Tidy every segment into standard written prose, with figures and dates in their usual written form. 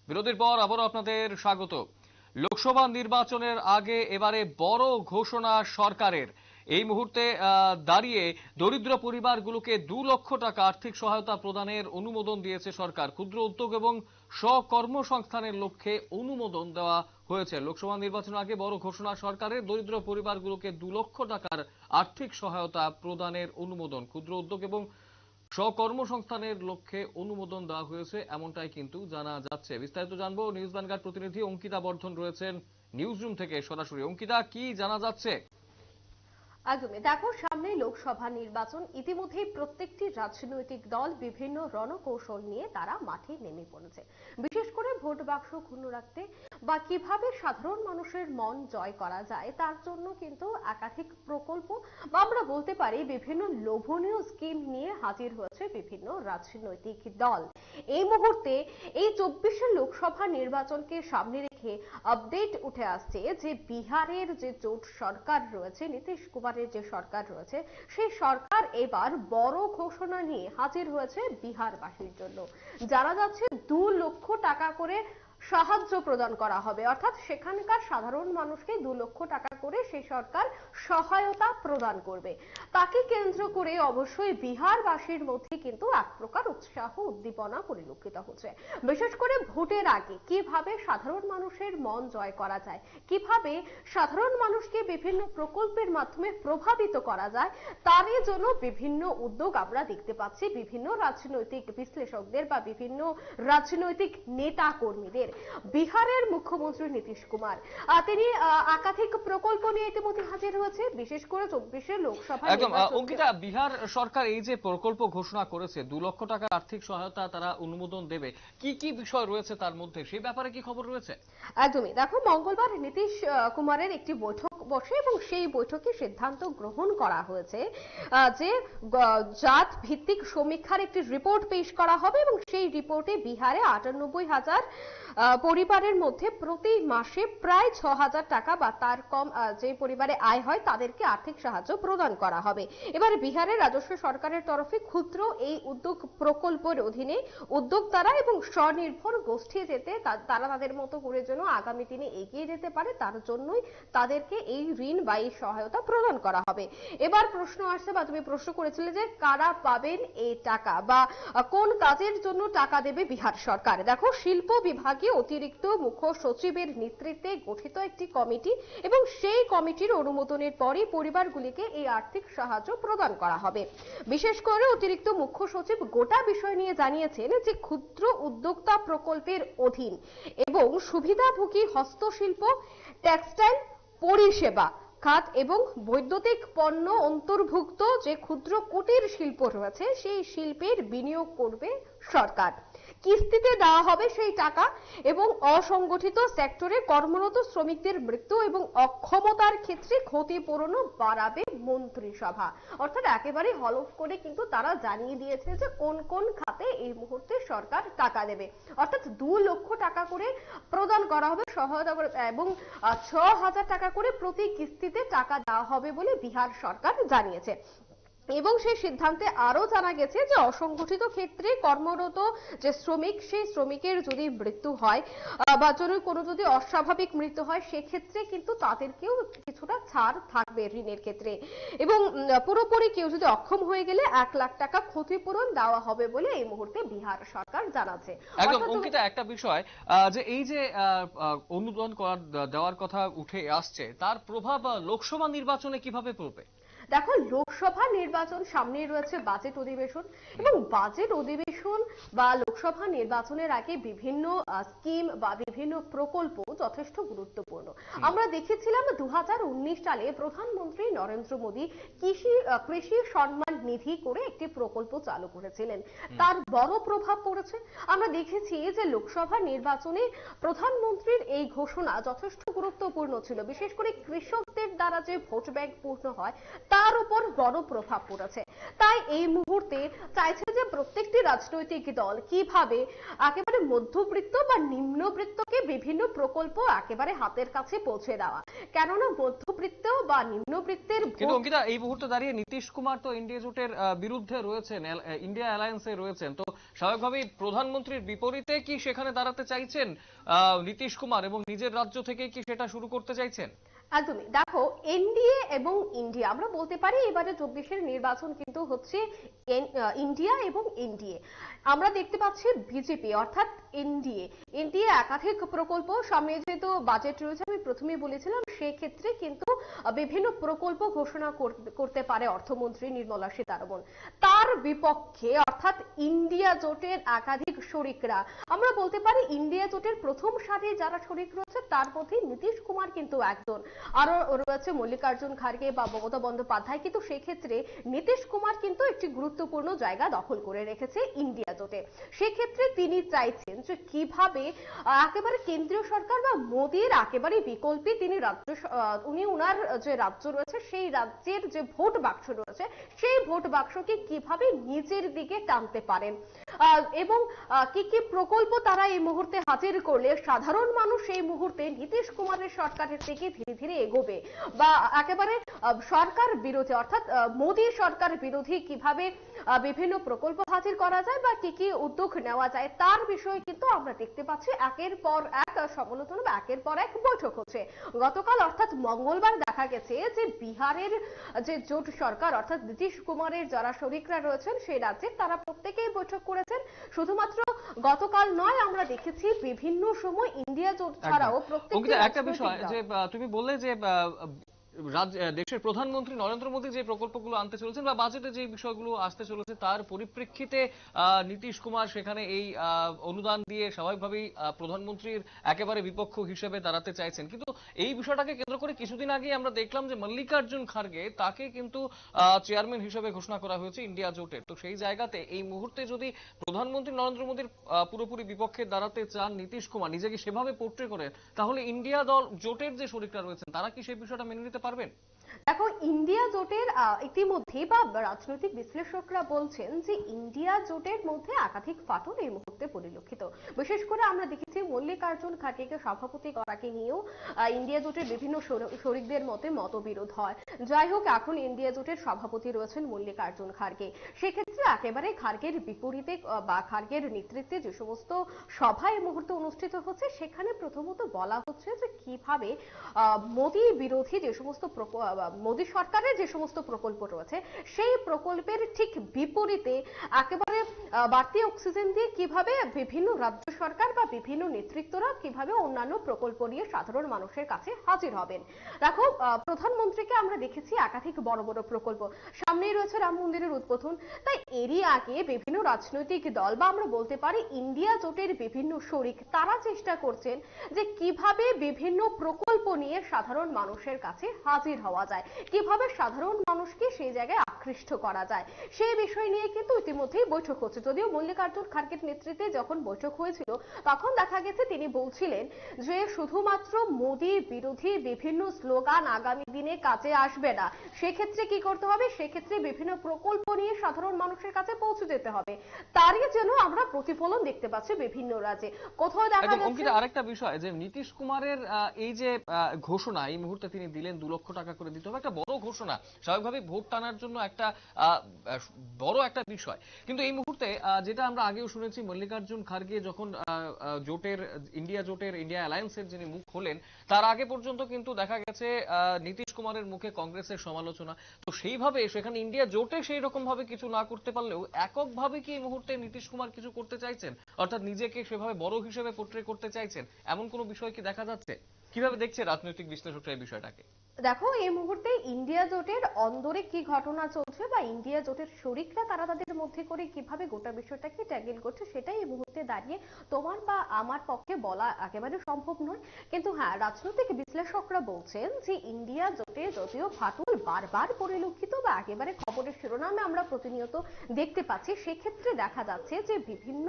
বিরতির পর আবারও আপনাদের স্বাগত। লোকসভা নির্বাচনের আগে এবারে বড় ঘোষণা সরকারের। এই মুহূর্তে দাঁড়িয়ে দরিদ্র পরিবারগুলোকে 2 লক্ষ টাকা আর্থিক সহায়তা প্রদানের অনুমোদন দিয়েছে সরকার। ক্ষুদ্র উদ্যোগ এবং স্বকর্মসংস্থানের লক্ষ্যে অনুমোদন দেওয়া হয়েছে। লোকসভা নির্বাচনের আগে বড় ঘোষণা সরকারের, দরিদ্র পরিবারগুলোকে 2 লক্ষ টাকার আর্থিক সহায়তা প্রদানের অনুমোদন। ক্ষুদ্র উদ্যোগ এবং স্বকর্মসংস্থানের লক্ষ্যে অনুমোদন দেওয়া হয়েছে, এমনটাই কিন্তু জানা যাচ্ছে। বিস্তারিত জানবো, নিউজ ভ্যানগার্ড প্রতিনিধি অঙ্কিতা বর্ধন রয়েছেন নিউজ রুম থেকে সরাসরি। অঙ্কিতা, কি জানা যাচ্ছে? একদমই, দেখো সামনে লোকসভা নির্বাচন। ইতিমধ্যেই প্রত্যেকটি রাজনৈতিক দল বিভিন্ন রণকৌশল নিয়ে তারা মাঠে নেমে পড়েছে, বিশেষ করে ভোট বাক্স ক্ষুণ্ণ রাখতে বা কিভাবে সাধারণ মানুষের মন জয় করা যায় তার জন্য কিন্তু একাধিক প্রকল্প বা আমরা বলতে পারি বিভিন্ন লোভনীয় স্কিম নিয়ে হাজির হয়েছে বিভিন্ন রাজনৈতিক দল। এই মুহূর্তে এই 24 লোকসভা নির্বাচনকে সামনে রেখে আপডেট উঠে আসছে যে বিহারের যে জোট সরকার রয়েছে, নীতিশ কুমারের যে সরকার রয়েছে, সেই সরকার এবার বড় ঘোষণা নিয়ে হাজির হয়েছে বিহারবাসীর জন্য। জানা যাচ্ছে 2 লক্ষ টাকা করে সাহায্য প্রদান করা হবে, অর্থাৎ সেখানকার সাধারণ মানুষকে 2 লক্ষ টাকা করে সেই সরকার সহায়তা প্রদান করবে। তাকে কেন্দ্র করে অবশ্যই বিহারবাসীর মধ্যে কিন্তু এক প্রকার উৎসাহ উদ্দীপনা পরিলক্ষিত হচ্ছে। বিশেষ করে ভোটের আগে কিভাবে সাধারণ মানুষের মন জয় করা যায়, কিভাবে সাধারণ মানুষকে বিভিন্ন প্রকল্পের মাধ্যমে প্রভাবিত করা যায়, তারই জন্য বিভিন্ন উদ্যোগ আমরা দেখতে পাচ্ছি বিভিন্ন রাজনৈতিক বিশ্লেষকদের বা বিভিন্ন রাজনৈতিক নেতা কর্মীদের। বিহারের মুখ্যমন্ত্রী নীতিশ কুমার তিনি একাধিক প্রকল্প নিয়ে ইতিমধ্যে হাজির হয়েছে, বিশেষ করে 24 লোকসভা একদম অঙ্কিতা, বিহার সরকার এই যে প্রকল্প ঘোষণা করেছে 2 লক্ষ টাকার আর্থিক সহায়তা তারা অনুমোদন দেবে, কি কি বিষয় রয়েছে তার মধ্যে, সেই ব্যাপারে কি খবর রয়েছে? একদমই, দেখো মঙ্গলবার নীতিশ কুমারের একটি বৈঠক বসে এবং সেই বৈঠকে সিদ্ধান্ত গ্রহণ করা হয়েছে যে জাত ভিত্তিক সমীক্ষার একটি রিপোর্ট পেশ করা হবে এবং সেই রিপোর্টে বিহারে 98,000 পরিবারের মধ্যে প্রতি মাসে প্রায় 6,000 টাকা বা তার কম যে পরিবারে আয় হয় তাদেরকে আর্থিক সাহায্য প্রদান করা হবে। এবার বিহারের রাজস্ব সরকারের তরফে ক্ষুদ্র এই উদ্যোগ প্রকল্পের অধীনে উদ্যোক্তারা এবং স্বনির্ভর গোষ্ঠী যেতে তারা তাদের মতো করে যেন আগামী দিনে এগিয়ে যেতে পারে, তার জন্যই তাদেরকে এই ঋণ বা এই সহায়তা প্রদান করা হবে। এবার প্রশ্ন আসছে বা তুমি প্রশ্ন করেছিলে যে কারা পাবেন এই টাকা বা কোন কাজের জন্য টাকা দেবে বিহার সরকার। দেখো, শিল্প বিভাগে অতিরিক্ত মুখ্য সচিবের নেতৃত্বে গঠিত একটি কমিটি এবং সেই কমিটির অনুমোদনের পরই পরিবারগুলিকে এই আর্থিক সাহায্য প্রদান করা হবে। বিশেষ করে অতিরিক্ত মুখ্য সচিব গোটা বিষয় নিয়ে জানিয়েছেন যে ক্ষুদ্র উদ্যোক্তা প্রকল্পের অধীন এবং সুবিধাভোগী হস্তশিল্প, টেক্সটাইল, পরিষেবা খাত এবং বৈদ্যুতিক পণ্য অন্তর্ভুক্ত যে ক্ষুদ্র কুটির শিল্প রয়েছে সেই শিল্পের বিনিয়োগ করবে সরকার। কিস্তিতে দেওয়া হবে সেই টাকা এবং অসংগঠিত সেক্টরে কর্মরত শ্রমিকদের মৃত্যু এবং অক্ষমতার ক্ষেত্রে ক্ষতিপূরণও বাড়াবে মন্ত্রিসভা। অর্থাৎ একেবারে হলফ করে কিন্তু তারা জানিয়ে দিয়েছে যে কোন কোন খাতে এই মুহূর্তে সরকার টাকা দেবে। অর্থাৎ 2 লক্ষ টাকা করে প্রদান করা হবে সহায়তা করে এবং 6,000 টাকা করে প্রতি কিস্তিতে টাকা দেওয়া হবে বলে বিহার সরকার জানিয়েছে। এবং সেই সিদ্ধান্তে আরো জানা গেছে যে অসংগঠিত ক্ষেত্রে কর্মরত যে শ্রমিক, সেই শ্রমিকের যদি মৃত্যু হয় বা কোনো যদি অস্বাভাবিক মৃত্যু হয় সেক্ষেত্রে কিন্তু তাদেরকেও কিছুটা ছাড় থাকবে ঋণের ক্ষেত্রে এবং পুরোপুরি কেউ যদি অক্ষম হয়ে গেলে 1 লাখ টাকা ক্ষতিপূরণ দেওয়া হবে বলে এই মুহূর্তে বিহার সরকার জানাচ্ছে। একদম অঙ্কিতা, একটা বিষয় যে এই যে অনুমোদন দেওয়ার কথা উঠে আসছে, তার প্রভাব লোকসভা নির্বাচনে কিভাবে পড়বে? দেখো, লোকসভা নির্বাচন সামনে রয়েছে, বাজেট অধিবেশন এবং বাজেট অধিবেশন বা লোকসভা নির্বাচনের আগে বিভিন্ন স্কিম বা বিভিন্ন প্রকল্প যথেষ্ট গুরুত্বপূর্ণ। আমরা দেখেছিলাম 2019 সালে প্রধানমন্ত্রী নরেন্দ্র মোদী কৃষি সম্মান নিধি করে একটি প্রকল্প চালু করেছিলেন, তার বড় প্রভাব পড়েছে। আমরা দেখেছি যে লোকসভা নির্বাচনে প্রধানমন্ত্রীর এই ঘোষণা যথেষ্ট গুরুত্বপূর্ণ ছিল, বিশেষ করে কৃষকদের দ্বারা যে ভোট ব্যাংক পূর্ণ হয় তার উপর বড় প্রভাব পড়েছে। তাই এই মুহূর্তে চাইছে যে প্রত্যেকটি রাজনৈতিক দল কিভাবে একেবারে মধ্যবিত্ত বা নিম্নবিত্তকে বিভিন্ন প্রকল্প একেবারে হাতের কাছে পৌঁছে দেওয়া, কেননা মধ্যবিত্ত বা নিম্নবিত্তের। কিন্তু অঙ্কিতা, এই মুহূর্তে দাঁড়িয়ে নীতিশ কুমার তো ইন্ডিয়া জোটের বিরুদ্ধে রয়েছেন, ইন্ডিয়া অ্যালায়েন্সে রয়েছেন, তো স্বাভাবিকভাবেই প্রধানমন্ত্রীর বিপরীতে কি সেখানে দাঁড়াতে চাইছেন নীতিশ কুমার এবং নিজের রাজ্য থেকে কি সেটা শুরু করতে চাইছেন? একদমই। দেখো, এনডিএ এবং ইন্ডিয়া, আমরা বলতে পারি এবারে 24-এর নির্বাচন কিন্তু হচ্ছে ইন্ডিয়া এবং এনডিএ। আমরা দেখতে পাচ্ছি বিজেপি অর্থাৎ এনডিএ এনডিএ একাধিক প্রকল্প, সামনে যেহেতু বাজেট রয়েছে, আমি প্রথমেই বলেছিলাম, সেক্ষেত্রে কিন্তু বিভিন্ন প্রকল্প ঘোষণা করতে পারে অর্থমন্ত্রী নির্মলা সীতারমণ। তার বিপক্ষে অর্থাৎ ইন্ডিয়া জোটের একাধিক শরিকরা, আমরা বলতে পারি ইন্ডিয়া জোটের প্রথম সারির যারা শরিক রয়েছে তার মধ্যে নীতিশ কুমার কিন্তু একজন, আরো রয়েছে মল্লিকার্জুন খার্গে বা মমতা বন্দ্যোপাধ্যায়। কিন্তু সেক্ষেত্রে নীতিশ কুমার কিন্তু একটি গুরুত্বপূর্ণ জায়গা দখল করে রেখেছে ইন্ডিয়া জোটে। সেক্ষেত্রে তিনি চাইছেন যে কিভাবে একেবারে কেন্দ্রীয় সরকার বা মোদীর একেবারে বিকল্পে তিনি উনি উনার যে রাজ্য রয়েছে সেই রাজ্যের যে ভোট বাক্স রয়েছে সেই ভোট বাক্সকে কিভাবে নিজের দিকে টানতে পারেন এবং কি কি প্রকল্প তারা এই মুহূর্তে হাজির করলে সাধারণ মানুষ এই মুহূর্তে নীতিশ কুমারের সরকারের থেকে ধীরে ধীরে এগোবে, বা একেবারে সরকার বিরোধী অর্থাৎ মোদী সরকার বিরোধী কিভাবে বিভিন্ন প্রকল্প হাজির করা যায় বা কি কি উদ্যোগ নেওয়া যায়, তার বিষয়ে কিন্তু আমরা দেখতে পাচ্ছি একের পর এক সমালোচনা বা একের পর এক বৈঠক হচ্ছে। গতকাল অর্থাৎ মঙ্গলবার দেখা গেছে যে বিহারের যে জোট সরকার অর্থাৎ নীতিশ কুমারের যারা শরিকরা রয়েছেন সেই রাজ্যের, তারা প্রত্যেকেই বৈঠক করেছেন। শুধুমাত্র গতকাল নয়, আমরা দেখেছি বিভিন্ন সময় ইন্ডিয়া জোট ছাড়াও প্রত্যেকটা একটা বিষয় যে তুমি বললে যে দেশের প্রধানমন্ত্রী নরেন্দ্র মোদী যে প্রকল্পগুলো আনতে চলেছেন বা বাজেটে যে বিষয়গুলো আসতে চলেছে তার পরিপ্রেক্ষিতে নীতিশ কুমার সেখানে এই অনুদান দিয়ে স্বাভাবিকভাবেই প্রধানমন্ত্রীর একেবারে বিপক্ষ হিসেবে দাঁড়াতে চাইছেন। কিন্তু এই বিষয়টাকে কেন্দ্র করে কিছুদিন আগে আমরা দেখলাম যে মল্লিকার্জুন খার্গে তাকে কিন্তু চেয়ারম্যান হিসেবে ঘোষণা করা হয়েছে ইন্ডিয়া জোটের। তো সেই জায়গাতে এই মুহূর্তে যদি প্রধানমন্ত্রী নরেন্দ্র মোদীর পুরোপুরি বিপক্ষে দাঁড়াতে চান নীতিশ কুমার, নিজেকে সেভাবে পোর্ট্রে করেন, তাহলে ইন্ডিয়া দল জোটের যে শরিকরা রয়েছেন তারা কি সেই বিষয়টা মেনে নিতে পারবেন? দেখো, ইন্ডিয়া জোটের ইতিমধ্যে বা রাজনৈতিক বিশ্লেষকরা বলছেন যে ইন্ডিয়া জোটের মধ্যে একাধিক ফাটল এই মুহূর্তে পরিলক্ষিত। বিশেষ করে আমরা দেখেছি মল্লিকার্জুন খার্গেকে সভাপতি করাকে নিয়েও ইন্ডিয়া জোটের বিভিন্ন শরিকদের মতে মতবিরোধ হয়। যাই হোক, এখন ইন্ডিয়া জোটের সভাপতি রয়েছেন মল্লিকার্জুন খার্গে। সেক্ষেত্রে একেবারে খার্গের বিপরীতে বা খার্গের নেতৃত্বে যে সমস্ত সভা এই মুহূর্তে অনুষ্ঠিত হচ্ছে সেখানে প্রথমত বলা হচ্ছে যে কিভাবে মোদী বিরোধী যে সমস্ত মোদী সরকারের যে সমস্ত প্রকল্প রয়েছে সেই প্রকল্পের ঠিক বিপরীতে একেবারে বাড়তি অক্সিজেন দিয়ে কিভাবে বিভিন্ন রাজ্য সরকার বা বিভিন্ন নেতৃত্বরা কিভাবে অন্যান্য প্রকল্প নিয়ে সাধারণ মানুষের কাছে হাজির হবেন। দেখো, প্রধানমন্ত্রীকে আমরা দেখেছি একাধিক বড় বড় প্রকল্প, সামনেই রয়েছে রাম মন্দিরের উদ্বোধন। তাই এরই আগে বিভিন্ন রাজনৈতিক দল বা আমরা বলতে পারি ইন্ডিয়া জোটের বিভিন্ন শরিক তারা চেষ্টা করছেন যে কিভাবে বিভিন্ন প্রকল্প নিয়ে সাধারণ মানুষের কাছে হাজির হওয়া যায়, কিভাবে সাধারণ মানুষকে সেই জায়গায় আকৃষ্ট করা যায়, সেই বিষয় নিয়ে কিন্তু ইতিমধ্যেই বৈঠক হচ্ছে। যদিও মল্লিকার্জুন খার্গের নেতৃত্বে যখন বৈঠক হয়েছিল তখন দেখা গেছে তিনি বলছিলেন যে শুধুমাত্র মোদী বিরোধী বিভিন্ন স্লোগান আগামী দিনে কাজে আসবে না, সেক্ষেত্রে কি করতে হবে, সেক্ষেত্রে বিভিন্ন প্রকল্প নিয়ে সাধারণ মানুষের কাছে পৌঁছে যেতে হবে। তারই যেন আমরা প্রতিফলন দেখতে পাচ্ছি বিভিন্ন রাজ্যে। কোথাও দেখা যাচ্ছে আরেকটা বিষয় যে নীতিশ কুমারের এই যে ঘোষণা এই মুহূর্তে তিনি দিলেন 2 লক্ষ টাকা করে দিতে হবে, একটা বড় ঘোষণা, স্বাভাবিকভাবে ভোট টানার জন্য একটা বড় একটা বিষয়। কিন্তু এই মুহূর্তে যেটা আমরা আগেও শুনেছি মল্লিকার্জুন খার্গে যখন জোটের ইন্ডিয়া অ্যালায়েন্সের যিনি মুখ হলেন তার আগে পর্যন্ত কিন্তু দেখা গেছে নীতিশ কুমারের মুখে কংগ্রেসের সমালোচনা। তো সেইভাবে সেখানে ইন্ডিয়া জোটে সেই রকম ভাবে কিছু না করতে পারলেও এককভাবে কি এই মুহূর্তে নীতিশ কুমার কিছু করতে চাইছেন, অর্থাৎ নিজেকে সেভাবে বড় হিসেবে পোর্ট্রে করতে চাইছেন, এমন কোন বিষয় কি দেখা যাচ্ছে? কিভাবে দেখছে রাজনৈতিক বিশ্লেষকরা এই বিষয়টাকে? দেখো, এই মুহূর্তে ইন্ডিয়া জোটের অন্দরে কি ঘটনা চলছে বা ইন্ডিয়া জোটের শরিকরা তারা তাদের মধ্যে করে কিভাবে গোটা বিষয়টাকে ট্যাগেল করছে সেটাই এই মুহূর্তে দাঁড়িয়ে তোমার বা আমার পক্ষে বলা একেবারে সম্ভব নয়। কিন্তু হ্যাঁ, রাজনৈতিক বিশ্লেষকরা বলছেন যে ইন্ডিয়া জোটে যদিও ফাটল বারবার পরিলক্ষিত বা একেবারে খবরের শিরোনামে আমরা প্রতিনিয়ত দেখতে পাচ্ছি, সেক্ষেত্রে দেখা যাচ্ছে যে বিভিন্ন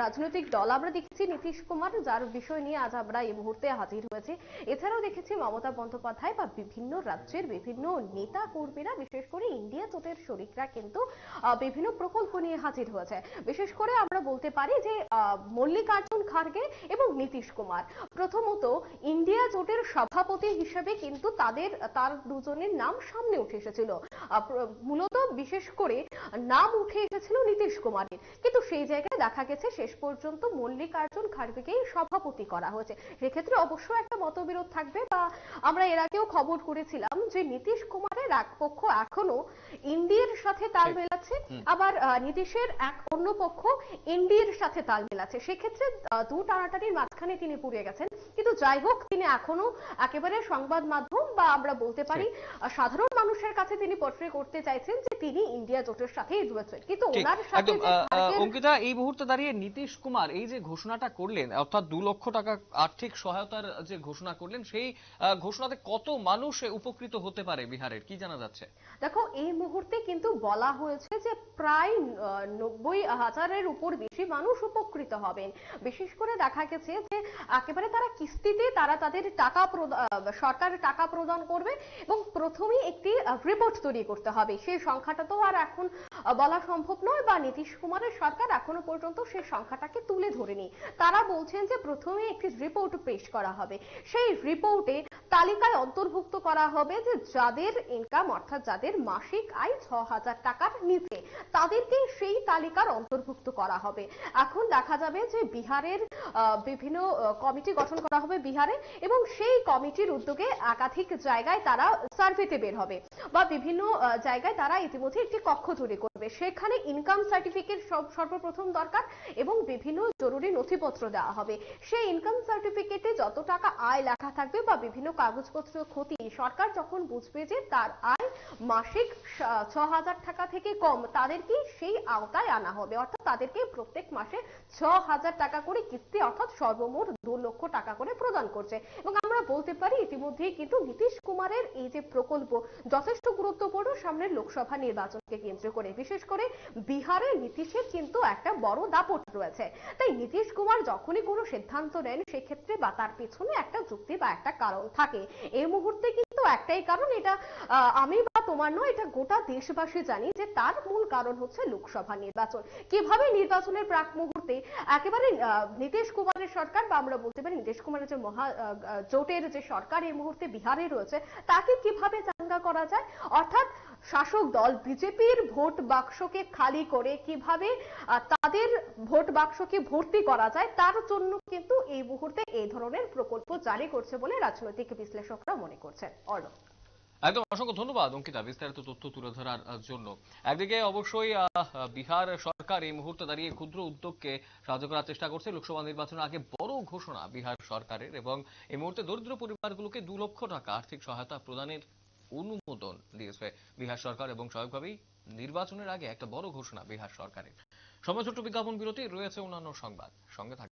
রাজনৈতিক দল, আমরা দেখেছি নীতিশ কুমার যার বিষয় নিয়ে আজ আমরা এই মুহূর্তে হাজির হয়েছে, এছাড়াও দেখেছি মমতা বন্দ্যোপাধ্যায় বা বিভিন্ন রাজ্যের বিভিন্ন নেতা কর্মীরা, বিশেষ করে ইন্ডিয়া জোটের শরিকরা কিন্তু বিভিন্ন প্রকল্প নিয়ে হাজির হয়েছে। বিশেষ করে আমরা বলতে পারি যে মল্লিকার্জুন খার্গে এবং নীতিশ কুমার প্রথমত ইন্ডিয়া জোটের সভাপতি হিসেবে কিন্তু তার দুজনের নাম সামনে উঠে এসেছিল। মূলত বিশেষ করে নাম উঠে এসেছিল নীতিশ কুমারের, কিন্তু সেই জায়গায় দেখা গেছে শেষ পর্যন্ত মল্লিকার্জুন খাড়গেকেই সভাপতি করা হয়েছে। সেক্ষেত্রে অবশ্যই একটা মতবিরোধ থাকবে, বা আমরা এর আগেও খবর করেছিলাম যে নীতিশ কুমারের এক পক্ষ এখনো ইন্ডিয়ার সাথে তাল মেলাচ্ছে, আবার নীতিশের অন্য পক্ষ এনডিএর সাথে তাল মেলাচ্ছে। সেক্ষেত্রে দু টানাটানির মাঝখানে তিনি পুড়ে গেছেন। কিন্তু যাই হোক, তিনি এখনো একেবারে সংবাদ মাধ্যম বা আমরা বলতে পারি সাধারণ মানুষের কাছে তিনি পোর্ট্রে করতে চাইছেন যে তিনি ইন্ডিয়া জোটের সাথেই রয়েছেন, কিন্তু ওনার সাথে যে অঙ্কিতা, এই মুহূর্তে দাঁড়িয়ে নীতিশ কুমার এই যে ঘোষণাটা করলেন, অর্থাৎ 2 লক্ষ টাকা আর্থিক সহায়তার যে ঘোষণা করলেন, সেই ঘোষণাতে কত মানুষ উপকৃত হতে পারে বিহারের, কি জানা যাচ্ছে? দেখো, এই মুহূর্তে কিন্তু বলা হয়েছে যে প্রায় 90,000-এর উপর বেশি মানুষ উপকৃত হবেন। বিশেষ করে দেখা গেছে যে একেবারে তারা কিস্তিতে তাদের টাকা সরকার টাকা প্রদান করবে, এবং প্রথমেই একটি রিপোর্ট তৈরি করতে হবে। সেই সংখ্যাটা তো আর এখন বলা সম্ভব নয়, বা নীতিশ কুমারের সরকার এখনো পর্যন্ত সেই সংখ্যাটাকে তুলে ধরেনি। তারা বলছেন যে প্রথমে একটি রিপোর্ট পেশ করা হবে, সেই রিপোর্টে তালিকায় অন্তর্ভুক্ত করা হবে যে যাদের ইনকাম, অর্থাৎ যাদের মাসিক আয় 6,000 টাকার নিচে, তাদেরকে সেই তালিকার অন্তর্ভুক্ত করা হবে। এখন দেখা যাবে যে বিহারের বিভিন্ন কমিটি গঠন করা হবে বিহারে, এবং সেই কমিটির উদ্যোগে একাধিক জায়গায় তারা সার্ভেতে বের হবে, বা বিভিন্ন জায়গায় তারা ইতিমধ্যে একটি কক্ষ তৈরি করবে। সেখানে ইনকাম সার্টিফিকেট সর্বপ্রথম দরকার, এবং বিভিন্ন জরুরি নথিপত্র দেওয়া হবে। সেই ইনকাম সার্টিফিকেটে যত টাকা আয় লেখা থাকবে বা বিভিন্ন কাগজপত্র ক্ষতি, সরকার যখন বুঝবে যে তার আয় মাসিক 6,000 টাকা থেকে কম, তাদেরকে সেই আওতায় আনা হবে, অর্থাৎ তাদেরকে প্রত্যেক মাসে 6,000 টাকা করে কিস্তি, অর্থাৎ সর্বমোট 2 লক্ষ টাকা করে প্রদান করছে। এবং আমরা বলতে পারি ইতিমধ্যেই কিন্তু নীতিশ কুমারের এই যে প্রকল্প যথেষ্ট গুরুত্বপূর্ণ সামনের লোকসভা নির্বাচনকে কেন্দ্র করে। বিশেষ করে বিহারে নীতিশের কিন্তু একটা বড় দাপট রয়েছে। তাই নীতিশ কুমার যখনই কোনো সিদ্ধান্ত নেন, সেক্ষেত্রে বা তার পেছনে একটা যুক্তি বা একটা কারণ থাকে। এই মুহূর্তে কিন্তু একটাই কারণ, এটা আমি বা তোমার নয়, এটা গোটা দেশবাসী জানি যে তার মূল কারণ হচ্ছে লোকসভা নির্বাচন। কিভাবে নির্বাচনের প্রাক মুহূর্তে একেবারে নীতিশ কুমারের সরকার, বা আমরা বলতে পারি নীতিশ কুমারের যে জোটের যে সরকার এই মুহূর্তে বিহারে রয়েছে, তাকে কিভাবে চাঙ্গা করা যায়, অর্থাৎ শাসক দল বিজেপির ভোট বাক্সকে খালি করে কিভাবে তাদের ভোট বাক্সকে ভর্তি করা যায়, তার জন্য কিন্তু এই মুহূর্তে এই ধরনের প্রকল্প জারি করছে বলে রাজনৈতিক বিশ্লেষকরা মনে করছেন। অর্ণব, একদম অসংখ্য ধন্যবাদ অঙ্কিতা বিস্তারিত তথ্য তুলে ধরার জন্য। একদিকে অবশ্যই বিহার সরকার এই মুহূর্তে দাঁড়িয়ে ক্ষুদ্র উদ্যোগকে সাহায্য করার চেষ্টা করছে। লোকসভা নির্বাচনের আগে বড় ঘোষণা বিহার সরকারের, এবং এই মুহূর্তে দরিদ্র পরিবারগুলোকে 2 লক্ষ টাকা আর্থিক সহায়তা প্রদানের অনুমোদন দিয়েছে বিহার সরকার, এবং স্বাভাবিকভাবেই নির্বাচনের আগে একটা বড় ঘোষণা বিহার সরকারের। সময় ছোট্ট বিজ্ঞাপন বিরতি, রয়েছে অন্যান্য সংবাদ, সঙ্গে থাকবে।